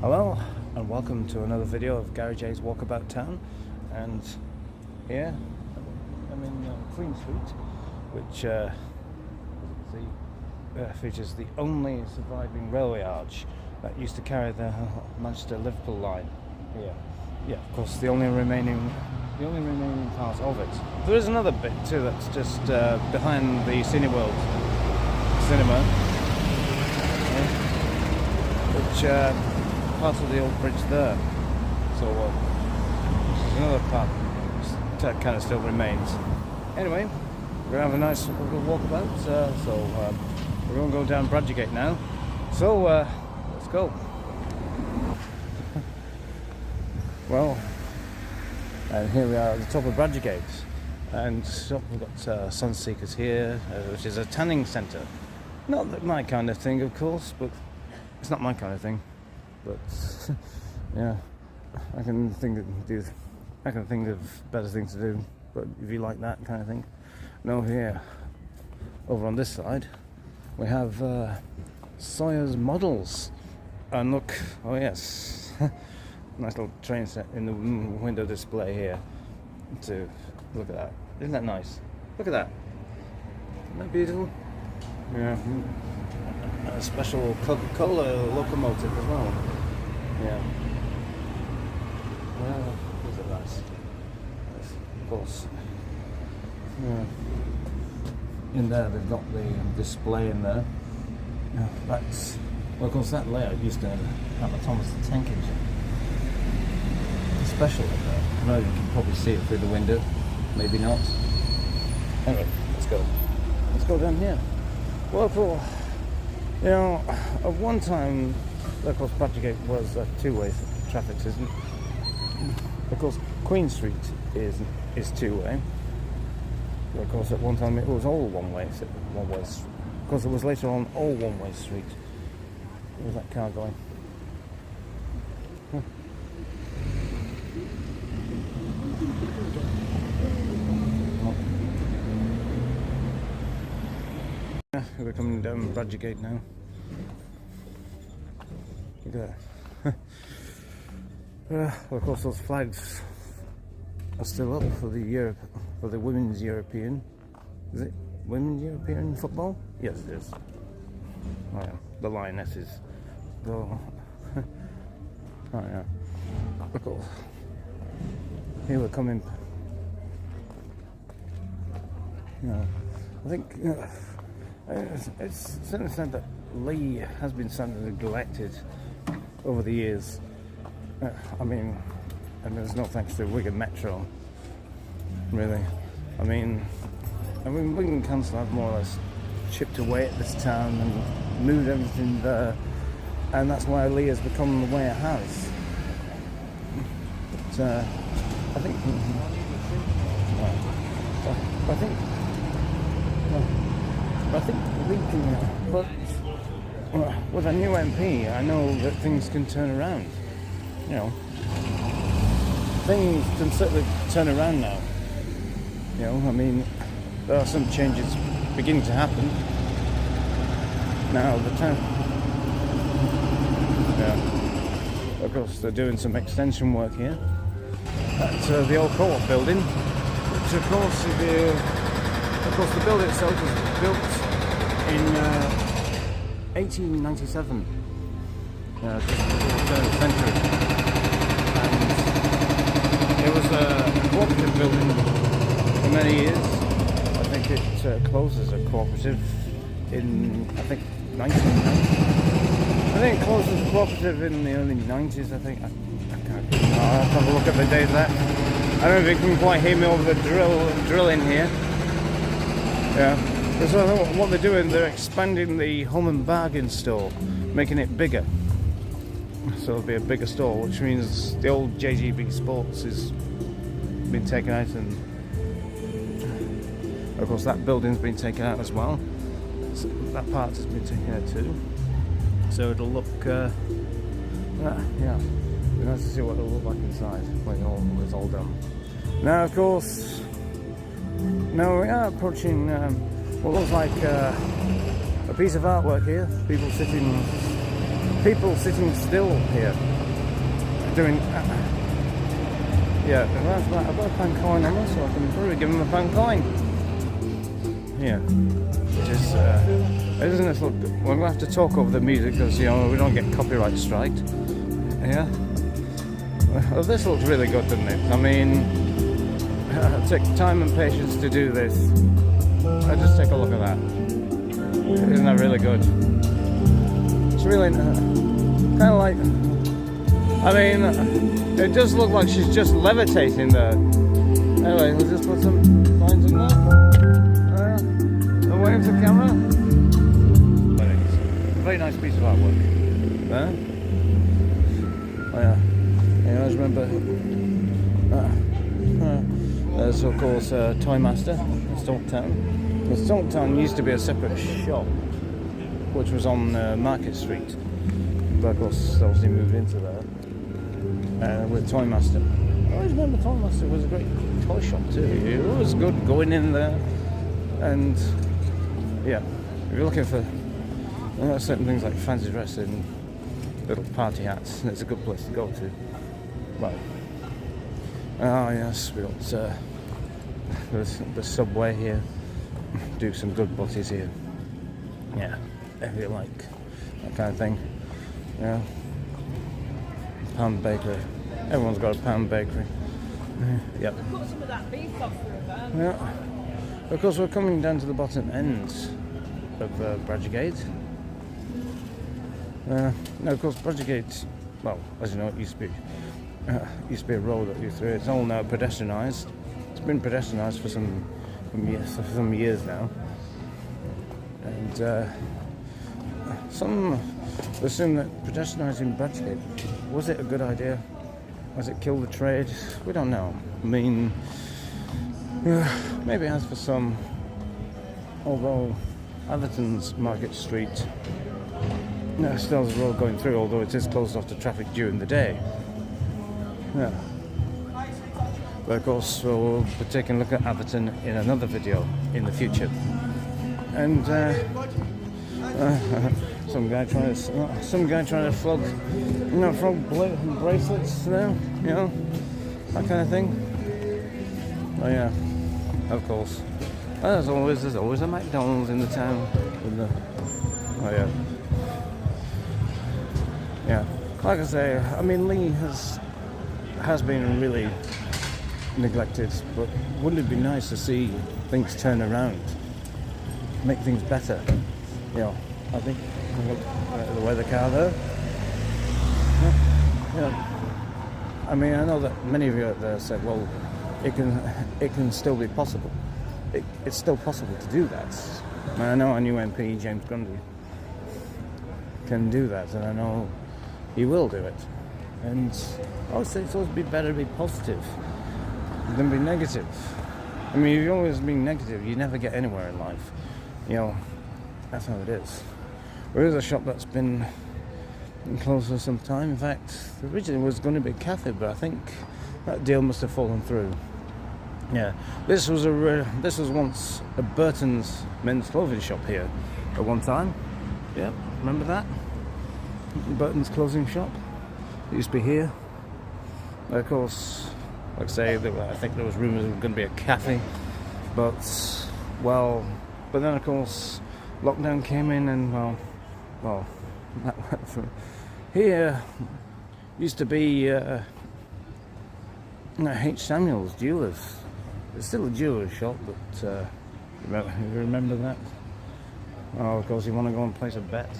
Hello and welcome to another video of Gary J's Walkabout Town. And here I'm in Queen Street, which features the only surviving railway arch that used to carry the Manchester-Liverpool line. Yeah, of course, the only remaining part of it. There is another bit too that's just behind the Cineworld cinema, which part of the old bridge there. So there's another part that kind of still remains. Anyway, we're gonna have a nice little walkabout. So we're gonna go down Bradgegate now. So let's go. Well, and here we are at the top of Bradgegate, and we've got Sunseekers here, which is a tanning centre. Not my kind of thing, of course, but it's not my kind of thing. But yeah, I can think of better things to do. But if you like that kind of thing, no. Here, over on this side, we have Sawyer's Models, and look, oh yes, nice little train set in the window display here. To look at that, isn't that nice? Look at that, isn't that beautiful? Yeah. A special Coca-Cola locomotive as well. Yeah. Well, is it nice? Yes, of course. Yeah. In there they've got the display in there. Yeah, that's, well, of course, that layout used to have a Thomas the Tank Engine. Special in there. I know you can probably see it through the window. Maybe not. Anyway, let's go. Let's go down here. Well, you know, at one time, of course, Bradgegate was a two-way traffic system. Of course, Queen Street is two-way. But of course, at one time it was all one-way. Of course, it was later on all one-way street. Where was that car going? Huh. We're coming down Bradgegate now. Look at that. Well, of course, those flags are still up for the Women's European. Is it Women's European football? Yes, it is. Oh yeah, the Lionesses. Oh yeah. Look, here we're coming. You know, I think. It's certainly said that Leigh has been something neglected over the years. I mean, and there's no thanks to Wigan Metro, really. I mean, Wigan Council have more or less chipped away at this town and moved everything there, and that's why Leigh has become the way it has. But I think we can, but with a new MP, I know that things can turn around. You know, things can certainly turn around now. You know, I mean, there are some changes beginning to happen. Now, the town, yeah, of course, they're doing some extension work here at the old CoOp building, which, of course, the building itself was built in 1897, just before the turn of the century, and it was a cooperative building for many years. I think it closed as a cooperative in, I think, 1990. I think it closed as a cooperative in the early 90s, I think. I can't, I'll have a look at the date of that. I don't know if you can quite hear me over the drill in here. Yeah. So what they're doing, they're expanding the Home and Bargain store, making it bigger. So it'll be a bigger store, which means the old JGB Sports has been taken out, and of course that building's been taken out as well. So that part has been taken out too. So it'll look, yeah, it'll be nice to see what it'll look like inside when it's all done. Now, of course, now we are approaching what looks like a piece of artwork here. People people sitting still here doing. Yeah, I've got a pound coin on us, so I can probably give him a pound coin. Yeah, just doesn't this look good? We're gonna have to talk over the music because we don't get copyright striked. Yeah. Well, this looks really good, doesn't it? I mean, it took time and patience to do this. Just take a look at that. Isn't that really good? It's really kind of like. I mean, it does look like she's just levitating there. Anyway, we'll just put some lines in there. Away from the camera. But it's a very nice piece of artwork. There. Oh yeah. I always remember. There's of course Toy Master in Stalktown. The Stalktown used to be a separate shop, which was on Market Street. But of course, obviously moved into there. With Toy Master. I always remember Toy Master was a great toy shop too. It was good going in there, and yeah, if you're looking for certain things like fancy dress and little party hats, it's a good place to go to. Right. Oh yes, we got the subway here. Do some good butties here. Yeah, if you like that kind of thing. Yeah. Pound bakery. Everyone's got a pound bakery. Yep. Cut some of that beef off for a bit. Yeah. Of course, we're coming down to the bottom end of Bradgegate. Now, of course, Bradgegate, well, as you know, it used to be a road that you through. It's all now pedestrianised. It's been pedestrianised for some years now, and some assume that pedestrianising Bradgegate, was it a good idea? Has it killed the trade? We don't know. I mean, maybe it has for some, although Atherton's Market Street still has a road going through, although it is closed off to traffic during the day. Yeah. But of course, we'll be taking a look at Atherton in another video in the future. And some guy trying to flog, bracelets now, that kind of thing. Oh yeah, of course. There's always a McDonald's in the town. Oh yeah. Yeah. Like I say, I mean, Leigh has been really neglected, but wouldn't it be nice to see things turn around, make things better? I think the weather car there. Yeah. I mean, I know that many of you out there said, well, it can still be possible. It's still possible to do that. And I know our new MP, James Grundy, can do that, and I know he will do it. And I would say it's always better to be positive than be negative. I mean, if you're always being negative, you never get anywhere in life. That's how it is. There is a shop that's been closed for some time. In fact, originally it was going to be a cafe, but I think that deal must have fallen through. Yeah, this was once a Burton's men's clothing shop here at one time. Yep, remember that? Burton's clothing shop. It used to be here. Of course, like I say, I think there was rumours it was going to be a cafe, but then of course lockdown came in, and well, that went through. Here used to be H. Samuel's Jewellers. It's still a jeweller's shop, but you remember that? Oh, of course, you want to go and place a bet.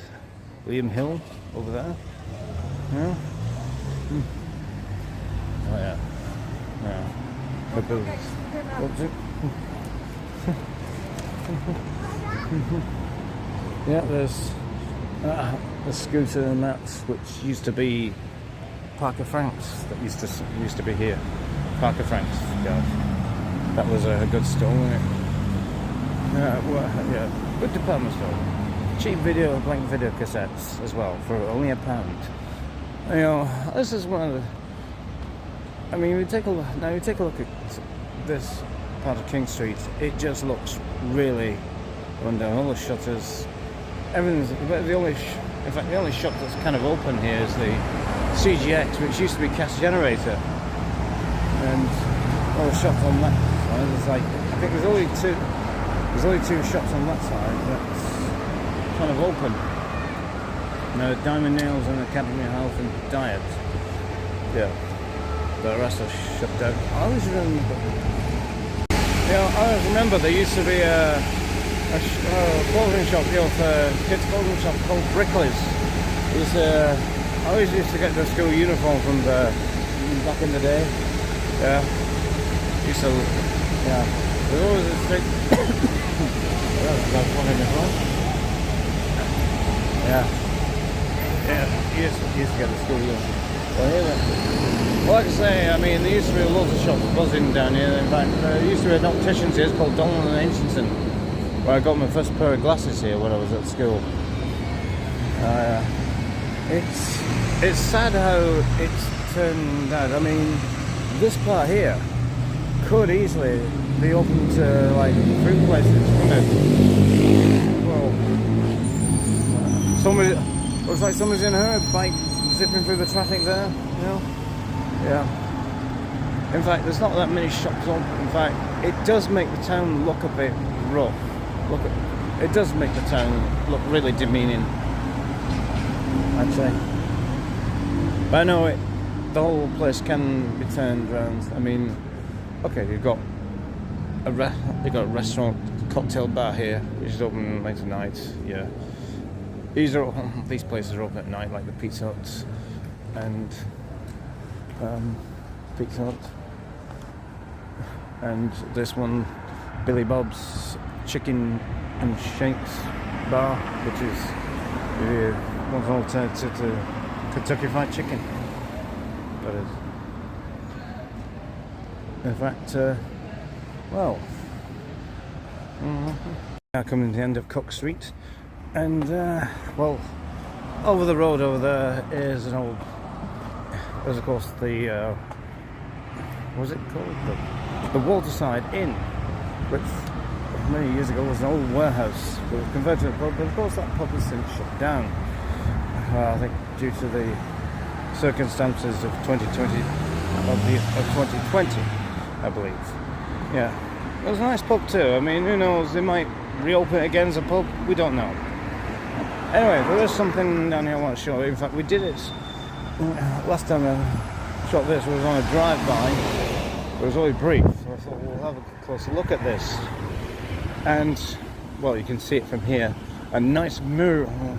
William Hill over there. Yeah. Oh yeah. Yeah. But yeah, there's a scooter and that, which used to be Parker Franks. That used to be here. Parker Franks. Yeah. That was a good store, wasn't it? Yeah, good department store. Cheap blank video cassettes as well for only £1. This is one of the. I mean, you take a look at this part of King Street. It just looks really run down. All the shutters, everything's. The only In fact, the only shop that's kind of open here is the CGX, which used to be Cash Generator, and all the shops on that side. There's like, I think there's only two shops on that side that's kind of open. No, Diamond Nails and Academy of Health and Diet. Yeah, the rest are shut down. I always remember. I always remember there used to be a clothing shop, kids' clothing shop called Brickley's. I always used to get the school uniform from there back in the day. Yeah, used to. Yeah, there's always a street. Yeah, used to get the school uniform. Well, like I say, I mean, there used to be loads of shops buzzing down here. In fact, there used to be an optician's here called Donald and Aitchison, where I got my first pair of glasses here when I was at school. It's sad how it's turned out. I mean, this part here could easily be open to like food places, couldn't it? Well, looks like somebody's in her bike zipping through the traffic there, you know? Yeah. In fact, there's not that many shops on. In fact, it does make the town look a bit rough. It does make the town look really demeaning, I'd say. But I know the whole place can be turned around. I mean, okay, you've got a restaurant, cocktail bar here, which is open late at night. Yeah. These places are open at night, like the Pizza Hut and Pizza Hut, and this one, Billy Bob's Chicken and Shakes Bar, which is one alternative to Kentucky Fried Chicken. That is. In fact, now coming to the end of Cook Street. And, over the road over there is there's of course the, what was it called? The Waterside Inn, which many years ago was an old warehouse. It was converted to a pub, but of course that pub has since shut down. I think due to the circumstances of 2020, I believe. Yeah, it was a nice pub too. I mean, who knows, they might reopen it again as a pub, we don't know. Anyway, there's something down here I want to show you. In fact, we did it last time I shot this was on a drive-by. It was only brief, so I thought we'll have a closer look at this. And, well, you can see it from here. A nice mural,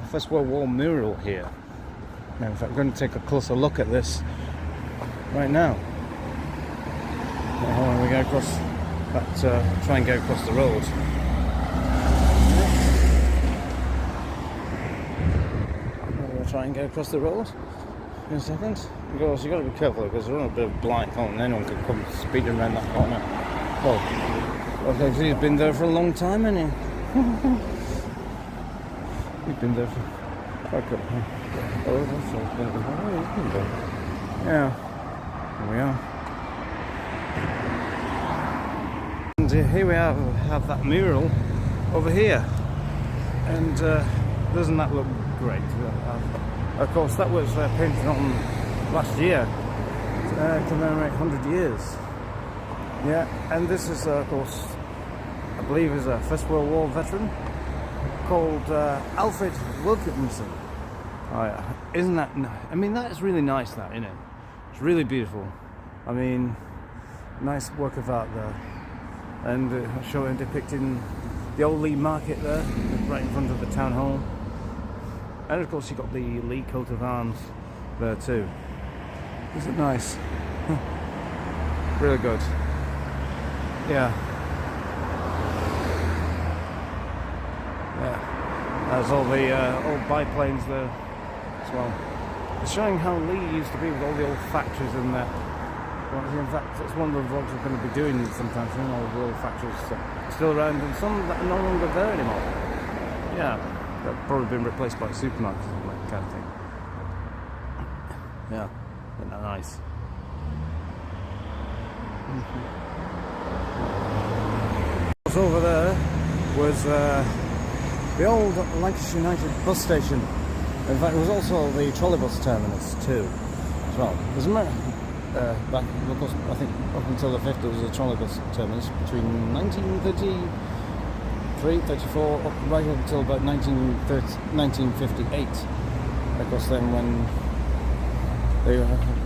First World War mural here. Now, in fact, I'm going to take a closer look at this right now. Hold on, we go across that, try and go across the road. Try and go across the road in a second. Because you've got to be careful because we're on a bit of blind corner and anyone can come speeding around that corner. Well, okay, so he's been there for a long time, hasn't he? He's been there for quite a good time. Oh, that's all. He's been there. Yeah, here we are. And here we have that mural over here. And doesn't that look great? Of course, that was painted on last year to commemorate 100 years. Yeah, and this is, of course, I believe is a First World War veteran called Alfred Wilkinson. Oh, yeah. Isn't that nice? I mean, that is really nice, that, isn't it? It's really beautiful. I mean, nice work of art there. And showing, depicting the old Leigh market there, right in front of the town hall. And of course you've got the Leigh coat of arms there too. Isn't it nice? Really good. Yeah. Yeah. There's all the old biplanes there as well. It's showing how Leigh used to be with all the old factories and that. Well, in fact, that's one of the vlogs we're going to be doing sometime soon, all the old factories still around and some that are no longer there anymore. Yeah. They've probably been replaced by supermarkets and that kind of thing. Yeah, isn't that nice? Over there was the old Lancashire United bus station. In fact, it was also the trolleybus terminus too, as well. There's back, of course, I think up until the 50s, there was a trolleybus terminus between 1933, 34, right up until about 1958. Of course, then when they,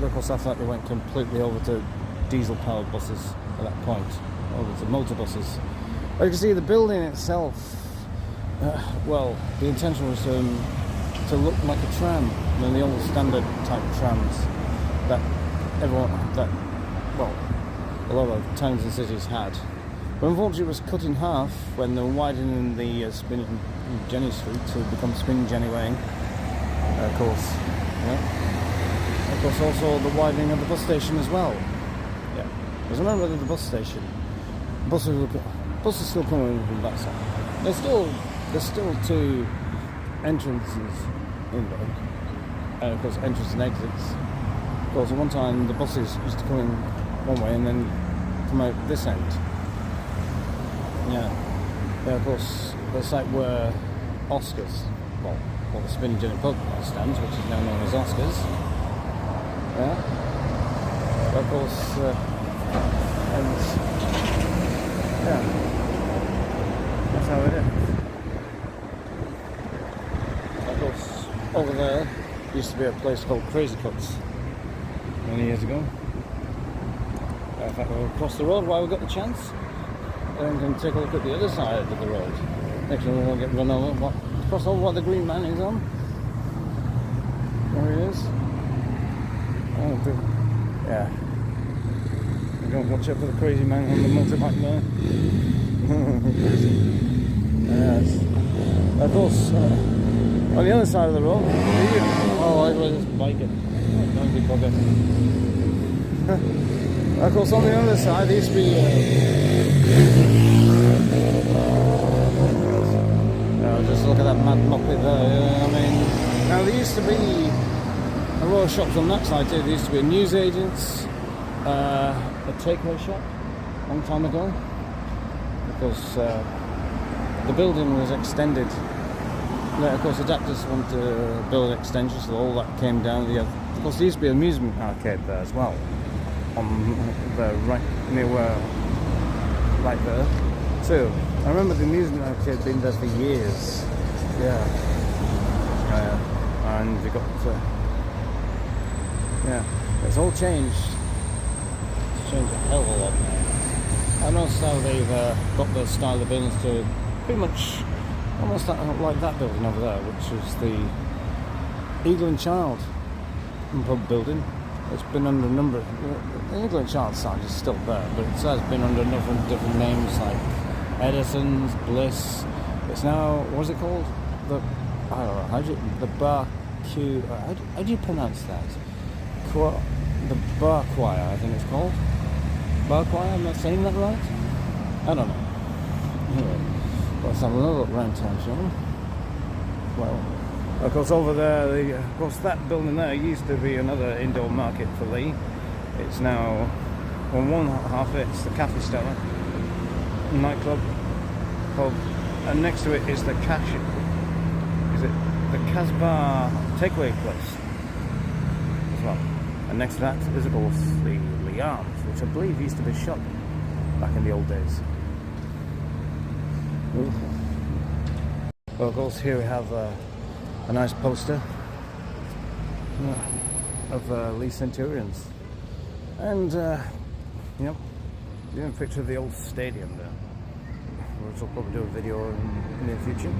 of course, after that they went completely over to diesel-powered buses at that point, over to motor buses. As you can see, the building itself, well, the intention was to look like a tram, the old standard type trams that well, a lot of towns and cities had. But unfortunately it was cut in half when they were widening the Spin Jenny Street to become Spin Jenny Lane, of course. Yeah. Of course, also the widening of the bus station as well. Yeah. Because remember the bus station, buses still coming from that side. There's still two entrances in there, of course, entrance and exits. Of course, at one time the buses used to come in one way and then come out this end. Yeah, of course, the site where Oscars, well, the Spin Jenny pub stands, which is now known as Oscars. Yeah, but of course, and yeah, that's how it is. Of course, over there used to be a place called Crazy Cuts many years ago. In fact, we'll cross the road while we've got the chance, and we can take a look at the other side of the road. Next time we won't get run over. Cross over what the green man is on. There he is. Oh, yeah. Don't watch out for the crazy man on the motorbike there. Yes. Of course, on the other side of the road, oh, I was just biking. Don't be bothered. Of course, on the other side, there used to be. Just look at that mad moppet there. I mean, now there used to be a lot of shops on that side too. There used to be a newsagents, a takeaway shop, a long time ago, because the building was extended. Of course, adapters wanted to build extensions, so all that came down. Of course, there used to be an amusement arcade there as well, on the right near where, right there too. I remember the amusement arcade being there for years. Yeah, and we got yeah, it's all changed. It's changed a hell of a lot now. I noticed how they've got the style of buildings to pretty much almost like that building over there, which is the Eagle and Child pub building. It's been under a number of, the Eagle and Child sign is still there, but it has been under a number of different names like Edison's, Bliss. It's now, what's it called? The, I don't know, how do you pronounce that? The Bar Choir, I think it's called. Bar Choir, am I saying that right? I don't know. Anyway, let's have another look around town, shall we? Well, of course, over there, of course, that building there used to be another indoor market for Leigh. It's now, on one half of it, it's the Cafe Stella nightclub, pub, and next to it is the Casbah takeaway place as well. And next to that is, of course, the Leigh Arms, which I believe used to be a shop back in the old days. Ooh. Well, of course, here we have a nice poster of Leigh Centurions, and you know, a picture of the old stadium there, which I'll probably do a video in the near future.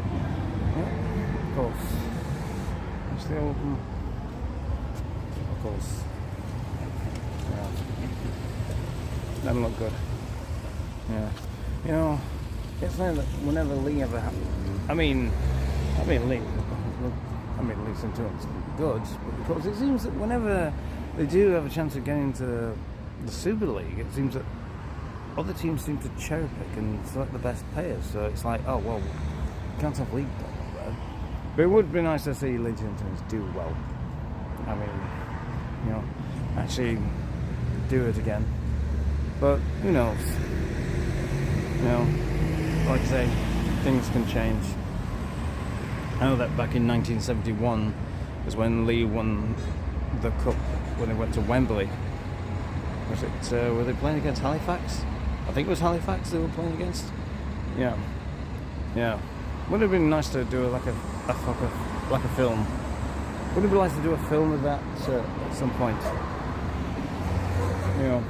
Yeah, of course, it's the old, of course. Yeah, doesn't look good. Yeah, you know, it's like that whenever Leigh ever I mean Leigh Centurions good, because it seems that whenever they do have a chance of getting into the Super League, it seems that other teams seem to cherry pick and select the best players. So it's like, oh well, you can't have Leigh there. But it would be nice to see Leigh Centurions do well. I mean, you know, actually do it again. But who knows? You know, like I say, things can change. I know that back in 1971 was when Leigh won the cup when they went to Wembley. Was it? Were they playing against Halifax? I think it was Halifax they were playing against. Yeah, yeah. Would it have been nice to do like a film? Would it be nice to do a film of that at some point? You know,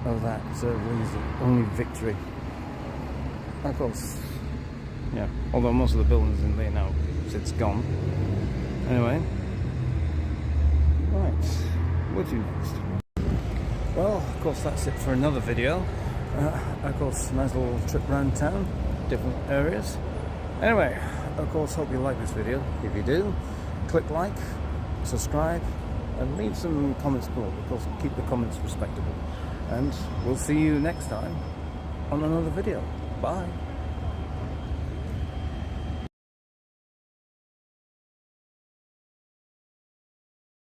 of that wins the only victory. Of course, yeah. Although most of the buildings in there now, it's gone. Anyway, right. What do you next? Well, of course, that's it for another video. Of course, nice little trip around town, different areas. Anyway, of course, hope you like this video. If you do, click like, subscribe, and leave some comments below. Of course, keep the comments respectable. And we'll see you next time on another video. Bye.